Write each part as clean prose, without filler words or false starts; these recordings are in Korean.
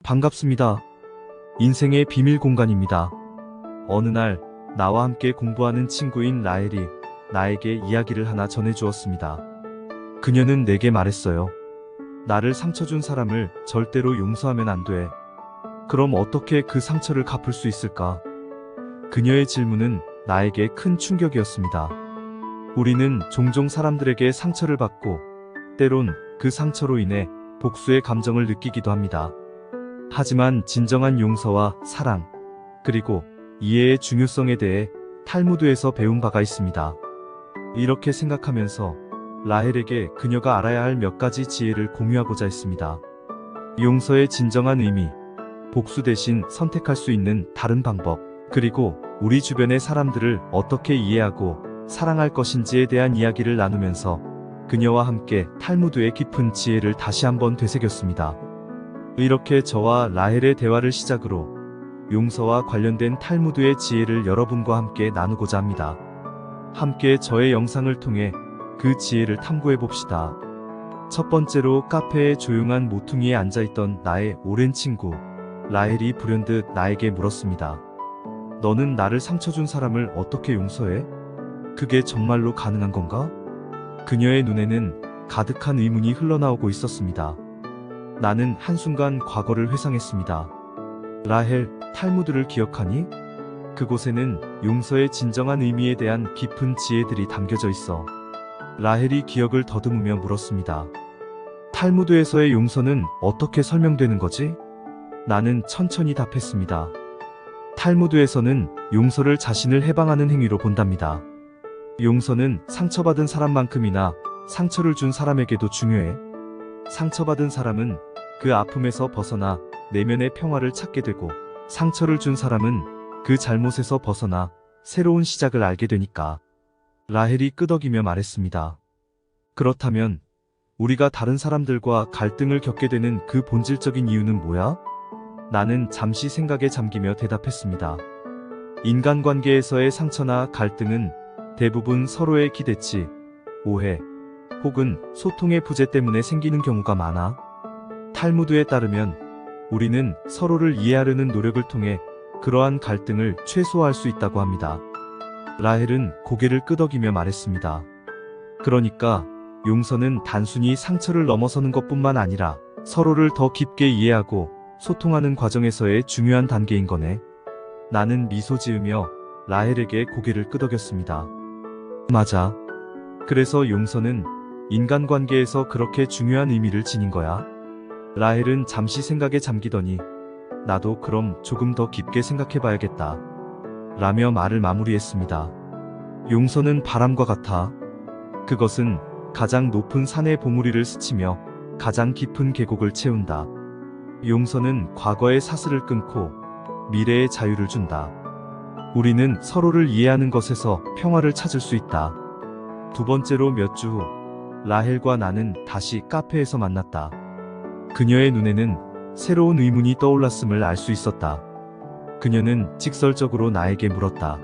반갑습니다. 인생의 비밀 공간입니다. 어느 날 나와 함께 공부하는 친구인 라헬이 나에게 이야기를 하나 전해주었습니다. 그녀는 내게 말했어요. 나를 상처 준 사람을 절대로 용서하면 안 돼. 그럼 어떻게 그 상처를 갚을 수 있을까? 그녀의 질문은 나에게 큰 충격이었습니다. 우리는 종종 사람들에게 상처를 받고 때론 그 상처로 인해 복수의 감정을 느끼기도 합니다. 하지만 진정한 용서와 사랑, 그리고 이해의 중요성에 대해 탈무드에서 배운 바가 있습니다. 이렇게 생각하면서 라헬에게 그녀가 알아야 할 몇 가지 지혜를 공유하고자 했습니다. 용서의 진정한 의미, 복수 대신 선택할 수 있는 다른 방법, 그리고 우리 주변의 사람들을 어떻게 이해하고 사랑할 것인지에 대한 이야기를 나누면서 그녀와 함께 탈무드의 깊은 지혜를 다시 한번 되새겼습니다. 이렇게 저와 라헬의 대화를 시작으로 용서와 관련된 탈무드의 지혜를 여러분과 함께 나누고자 합니다. 함께 저의 영상을 통해 그 지혜를 탐구해 봅시다. 첫 번째로 카페의 조용한 모퉁이에 앉아있던 나의 오랜 친구 라헬이 불현듯 나에게 물었습니다. 너는 나를 상처 준 사람을 어떻게 용서해? 그게 정말로 가능한 건가? 그녀의 눈에는 가득한 의문이 흘러나오고 있었습니다. 나는 한순간 과거를 회상했습니다. 라헬, 탈무드를 기억하니? 그곳에는 용서의 진정한 의미에 대한 깊은 지혜들이 담겨져 있어. 라헬이 기억을 더듬으며 물었습니다. 탈무드에서의 용서는 어떻게 설명되는 거지? 나는 천천히 답했습니다. 탈무드에서는 용서를 자신을 해방하는 행위로 본답니다. 용서는 상처받은 사람만큼이나 상처를 준 사람에게도 중요해. 상처받은 사람은 그 아픔에서 벗어나 내면의 평화를 찾게 되고, 상처를 준 사람은 그 잘못에서 벗어나 새로운 시작을 알게 되니까. 라헬이 끄덕이며 말했습니다. 그렇다면 우리가 다른 사람들과 갈등을 겪게 되는 그 본질적인 이유는 뭐야? 나는 잠시 생각에 잠기며 대답했습니다. 인간관계에서의 상처나 갈등은 대부분 서로의 기대치, 오해, 혹은 소통의 부재 때문에 생기는 경우가 많아. 탈무드에 따르면 우리는 서로를 이해하려는 노력을 통해 그러한 갈등을 최소화할 수 있다고 합니다. 라헬은 고개를 끄덕이며 말했습니다. 그러니까 용서는 단순히 상처를 넘어서는 것뿐만 아니라 서로를 더 깊게 이해하고 소통하는 과정에서의 중요한 단계인 거네. 나는 미소 지으며 라헬에게 고개를 끄덕였습니다. 맞아. 그래서 용서는 인간관계에서 그렇게 중요한 의미를 지닌 거야. 라헬은 잠시 생각에 잠기더니 나도 그럼 조금 더 깊게 생각해봐야겠다 라며 말을 마무리했습니다. 용서는 바람과 같아. 그것은 가장 높은 산의 봉우리를 스치며 가장 깊은 계곡을 채운다. 용서는 과거의 사슬을 끊고 미래의 자유를 준다. 우리는 서로를 이해하는 것에서 평화를 찾을 수 있다. 두 번째로 몇 주 후 라헬과 나는 다시 카페에서 만났다. 그녀의 눈에는 새로운 의문이 떠올랐음을 알 수 있었다. 그녀는 직설적으로 나에게 물었다.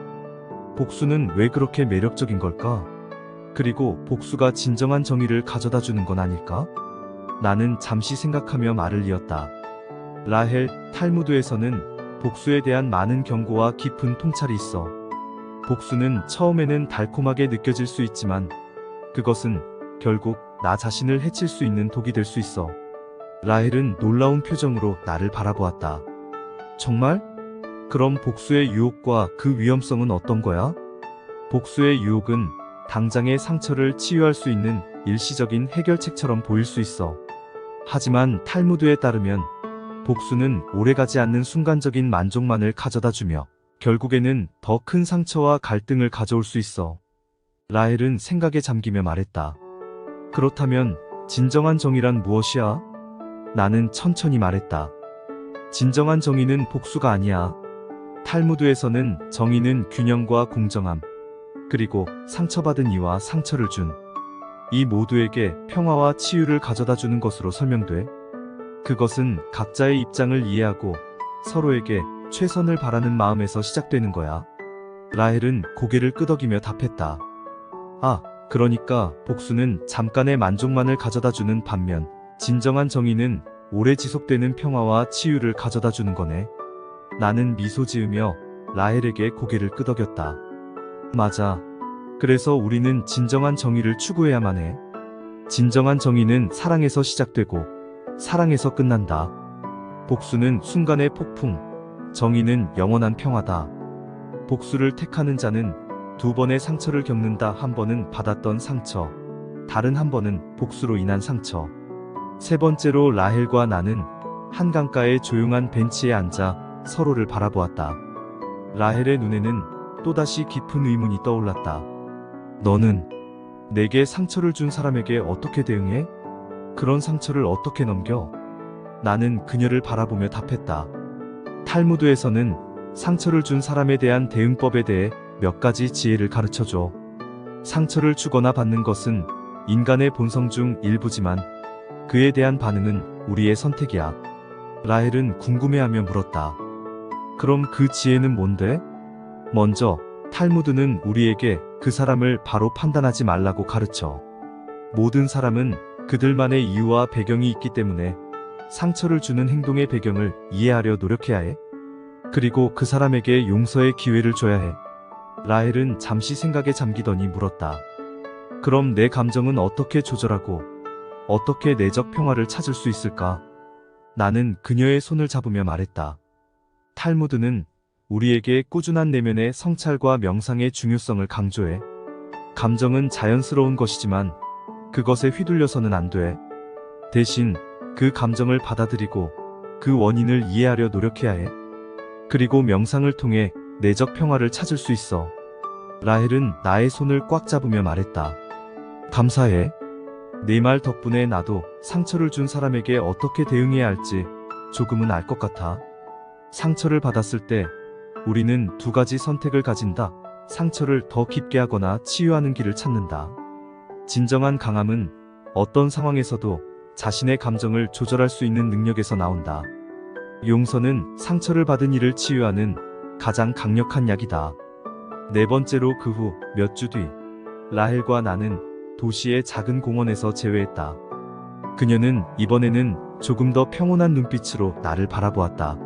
복수는 왜 그렇게 매력적인 걸까? 그리고 복수가 진정한 정의를 가져다 주는 건 아닐까? 나는 잠시 생각하며 말을 이었다. 라헬, 탈무드에서는 복수에 대한 많은 경고와 깊은 통찰이 있어. 복수는 처음에는 달콤하게 느껴질 수 있지만 그것은 결국 나 자신을 해칠 수 있는 독이 될 수 있어. 라헬은 놀라운 표정으로 나를 바라보았다. 정말? 그럼 복수의 유혹과 그 위험성은 어떤 거야? 복수의 유혹은 당장의 상처를 치유할 수 있는 일시적인 해결책처럼 보일 수 있어. 하지만 탈무드에 따르면 복수는 오래가지 않는 순간적인 만족만을 가져다 주며 결국에는 더 큰 상처와 갈등을 가져올 수 있어. 라헬은 생각에 잠기며 말했다. 그렇다면 진정한 정의란 무엇이야? 나는 천천히 말했다. 진정한 정의는 복수가 아니야. 탈무드에서는 정의는 균형과 공정함, 그리고 상처받은 이와 상처를 준 이 모두에게 평화와 치유를 가져다 주는 것으로 설명돼. 그것은 각자의 입장을 이해하고 서로에게 최선을 바라는 마음에서 시작되는 거야. 라헬은 고개를 끄덕이며 답했다. 아, 그러니까 복수는 잠깐의 만족만을 가져다 주는 반면 진정한 정의는 오래 지속되는 평화와 치유를 가져다 주는 거네. 나는 미소 지으며 라헬에게 고개를 끄덕였다. 맞아. 그래서 우리는 진정한 정의를 추구해야만 해. 진정한 정의는 사랑에서 시작되고 사랑에서 끝난다. 복수는 순간의 폭풍, 정의는 영원한 평화다. 복수를 택하는 자는 두 번의 상처를 겪는다. 한 번은 받았던 상처, 다른 한 번은 복수로 인한 상처. 세 번째로 라헬과 나는 한강가의 조용한 벤치에 앉아 서로를 바라보았다. 라헬의 눈에는 또다시 깊은 의문이 떠올랐다. 너는 내게 상처를 준 사람에게 어떻게 대응해? 그런 상처를 어떻게 넘겨? 나는 그녀를 바라보며 답했다. 탈무드에서는 상처를 준 사람에 대한 대응법에 대해 몇 가지 지혜를 가르쳐줘. 상처를 주거나 받는 것은 인간의 본성 중 일부지만 그에 대한 반응은 우리의 선택이야. 라헬은 궁금해하며 물었다. 그럼 그 지혜는 뭔데? 먼저, 탈무드는 우리에게 그 사람을 바로 판단하지 말라고 가르쳐. 모든 사람은 그들만의 이유와 배경이 있기 때문에 상처를 주는 행동의 배경을 이해하려 노력해야 해. 그리고 그 사람에게 용서의 기회를 줘야 해. 라헬은 잠시 생각에 잠기더니 물었다. 그럼 내 감정은 어떻게 조절하고 어떻게 내적 평화를 찾을 수 있을까? 나는 그녀의 손을 잡으며 말했다. 탈무드는 우리에게 꾸준한 내면의 성찰과 명상의 중요성을 강조해. 감정은 자연스러운 것이지만 그것에 휘둘려서는 안 돼. 대신 그 감정을 받아들이고 그 원인을 이해하려 노력해야 해. 그리고 명상을 통해 내적 평화를 찾을 수 있어. 라헬은 나의 손을 꽉 잡으며 말했다. 감사해. 네 말 덕분에 나도 상처를 준 사람에게 어떻게 대응해야 할지 조금은 알 것 같아. 상처를 받았을 때 우리는 두 가지 선택을 가진다. 상처를 더 깊게 하거나 치유하는 길을 찾는다. 진정한 강함은 어떤 상황에서도 자신의 감정을 조절할 수 있는 능력에서 나온다. 용서는 상처를 받은 이를 치유하는 가장 강력한 약이다. 네 번째로 그 후 몇 주 뒤, 라헬과 나는 도시의 작은 공원에서 재회했다. 그녀는 이번에는 조금 더 평온한 눈빛으로 나를 바라보았다.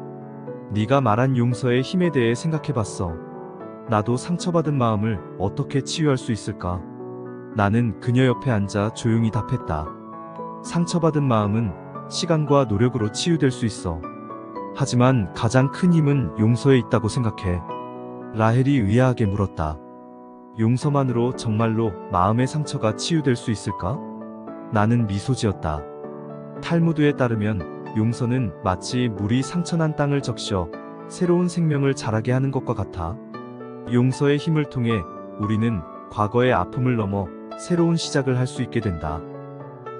네가 말한 용서의 힘에 대해 생각해봤어. 나도 상처받은 마음을 어떻게 치유할 수 있을까? 나는 그녀 옆에 앉아 조용히 답했다. 상처받은 마음은 시간과 노력으로 치유될 수 있어. 하지만 가장 큰 힘은 용서에 있다고 생각해. 라헬이 의아하게 물었다. 용서만으로 정말로 마음의 상처가 치유될 수 있을까? 나는 미소 지었다. 탈무드에 따르면 용서는 마치 물이 상처난 땅을 적셔 새로운 생명을 자라게 하는 것과 같아. 용서의 힘을 통해 우리는 과거의 아픔을 넘어 새로운 시작을 할 수 있게 된다.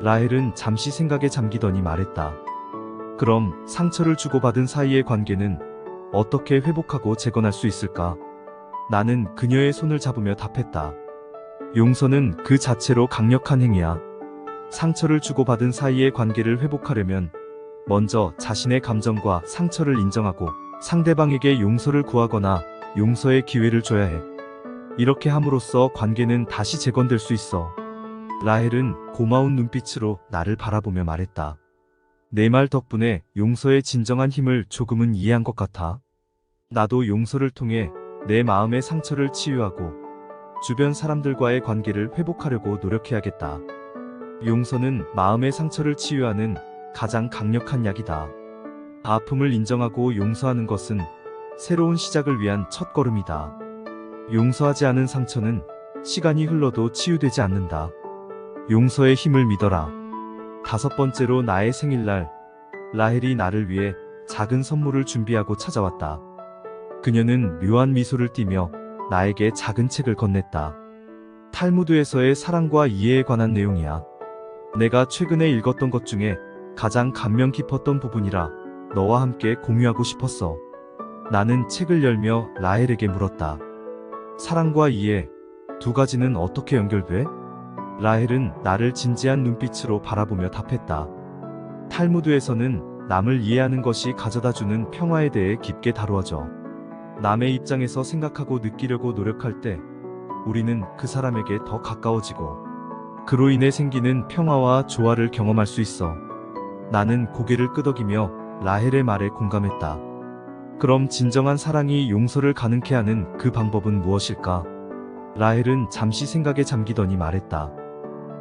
라헬은 잠시 생각에 잠기더니 말했다. 그럼 상처를 주고받은 사이의 관계는 어떻게 회복하고 재건할 수 있을까? 나는 그녀의 손을 잡으며 답했다. 용서는 그 자체로 강력한 행위야. 상처를 주고받은 사이의 관계를 회복하려면 먼저 자신의 감정과 상처를 인정하고 상대방에게 용서를 구하거나 용서의 기회를 줘야 해. 이렇게 함으로써 관계는 다시 재건될 수 있어. 라헬은 고마운 눈빛으로 나를 바라보며 말했다. 내 말 덕분에 용서의 진정한 힘을 조금은 이해한 것 같아. 나도 용서를 통해 내 마음의 상처를 치유하고 주변 사람들과의 관계를 회복하려고 노력해야겠다. 용서는 마음의 상처를 치유하는 가장 강력한 약이다. 아픔을 인정하고 용서하는 것은 새로운 시작을 위한 첫걸음이다. 용서하지 않은 상처는 시간이 흘러도 치유되지 않는다. 용서의 힘을 믿어라. 다섯 번째로 나의 생일날, 라헬이 나를 위해 작은 선물을 준비하고 찾아왔다. 그녀는 묘한 미소를 띠며 나에게 작은 책을 건넸다. 탈무드에서의 사랑과 이해에 관한 내용이야. 내가 최근에 읽었던 것 중에 가장 감명 깊었던 부분이라 너와 함께 공유하고 싶었어. 나는 책을 열며 라헬에게 물었다. 사랑과 이해, 두 가지는 어떻게 연결돼? 라헬은 나를 진지한 눈빛으로 바라보며 답했다. 탈무드에서는 남을 이해하는 것이 가져다주는 평화에 대해 깊게 다루어져. 남의 입장에서 생각하고 느끼려고 노력할 때 우리는 그 사람에게 더 가까워지고 그로 인해 생기는 평화와 조화를 경험할 수 있어. 나는 고개를 끄덕이며 라헬의 말에 공감했다. 그럼 진정한 사랑이 용서를 가능케 하는 그 방법은 무엇일까? 라헬은 잠시 생각에 잠기더니 말했다.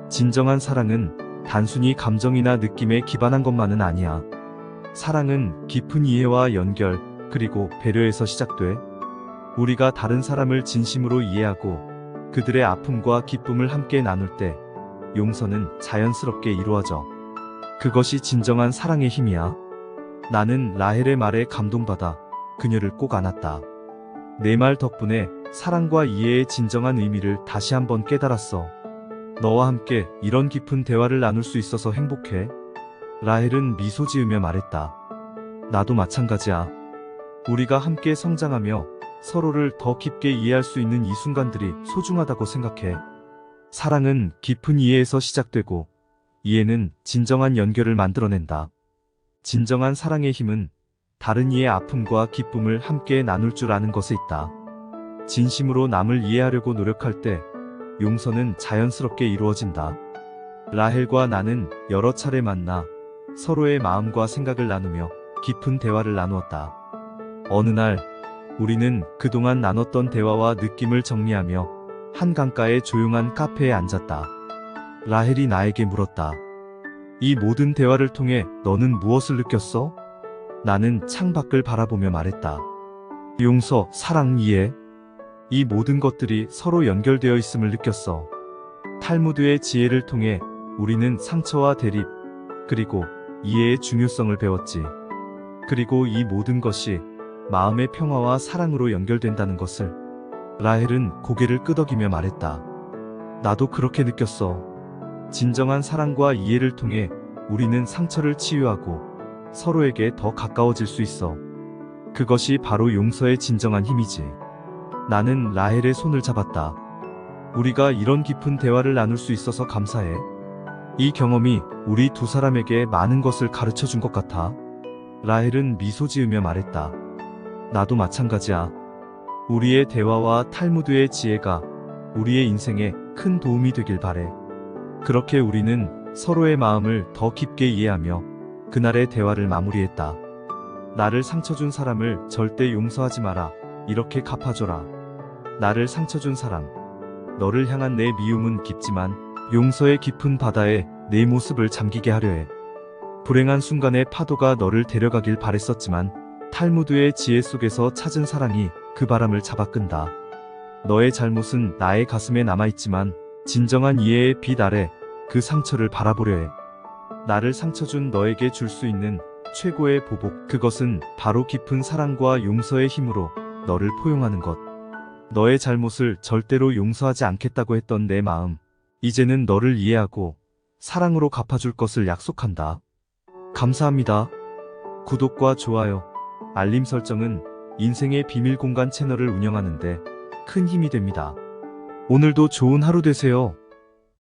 진정한 사랑은 단순히 감정이나 느낌에 기반한 것만은 아니야. 사랑은 깊은 이해와 연결, 그리고 배려에서 시작돼. 우리가 다른 사람을 진심으로 이해하고 그들의 아픔과 기쁨을 함께 나눌 때 용서는 자연스럽게 이루어져. 그것이 진정한 사랑의 힘이야. 나는 라헬의 말에 감동받아 그녀를 꼭 안았다. 내 말 덕분에 사랑과 이해의 진정한 의미를 다시 한번 깨달았어. 너와 함께 이런 깊은 대화를 나눌 수 있어서 행복해. 라헬은 미소 지으며 말했다. 나도 마찬가지야. 우리가 함께 성장하며 서로를 더 깊게 이해할 수 있는 이 순간들이 소중하다고 생각해. 사랑은 깊은 이해에서 시작되고 이해는 진정한 연결을 만들어낸다. 진정한 사랑의 힘은 다른 이의 아픔과 기쁨을 함께 나눌 줄 아는 것에 있다. 진심으로 남을 이해하려고 노력할 때 용서는 자연스럽게 이루어진다. 라헬과 나는 여러 차례 만나 서로의 마음과 생각을 나누며 깊은 대화를 나누었다. 어느 날 우리는 그동안 나눴던 대화와 느낌을 정리하며 한 강가의 조용한 카페에 앉았다. 라헬이 나에게 물었다. 이 모든 대화를 통해 너는 무엇을 느꼈어? 나는 창밖을 바라보며 말했다. 용서, 사랑, 이해. 이 모든 것들이 서로 연결되어 있음을 느꼈어. 탈무드의 지혜를 통해 우리는 상처와 대립, 그리고 이해의 중요성을 배웠지. 그리고 이 모든 것이 마음의 평화와 사랑으로 연결된다는 것을. 라헬은 고개를 끄덕이며 말했다. 나도 그렇게 느꼈어. 진정한 사랑과 이해를 통해 우리는 상처를 치유하고 서로에게 더 가까워질 수 있어. 그것이 바로 용서의 진정한 힘이지. 나는 라헬의 손을 잡았다. 우리가 이런 깊은 대화를 나눌 수 있어서 감사해. 이 경험이 우리 두 사람에게 많은 것을 가르쳐 준 것 같아. 라헬은 미소 지으며 말했다. 나도 마찬가지야. 우리의 대화와 탈무드의 지혜가 우리의 인생에 큰 도움이 되길 바래. 그렇게 우리는 서로의 마음을 더 깊게 이해하며 그날의 대화를 마무리했다. 나를 상처 준 사람을 절대 용서하지 마라. 이렇게 갚아줘라. 나를 상처 준 사람. 너를 향한 내 미움은 깊지만 용서의 깊은 바다에 내 모습을 잠기게 하려 해. 불행한 순간의 파도가 너를 데려가길 바랬었지만 탈무드의 지혜 속에서 찾은 사랑이 그 바람을 잡아끈다. 너의 잘못은 나의 가슴에 남아있지만 진정한 이해의 빛 아래 그 상처를 바라보려 해. 나를 상처 준 너에게 줄 수 있는 최고의 보복, 그것은 바로 깊은 사랑과 용서의 힘으로 너를 포용하는 것. 너의 잘못을 절대로 용서하지 않겠다고 했던 내 마음, 이제는 너를 이해하고 사랑으로 갚아줄 것을 약속한다. 감사합니다. 구독과 좋아요, 알림 설정은 인생의 비밀 공간 채널을 운영하는데 큰 힘이 됩니다. 오늘도 좋은 하루 되세요.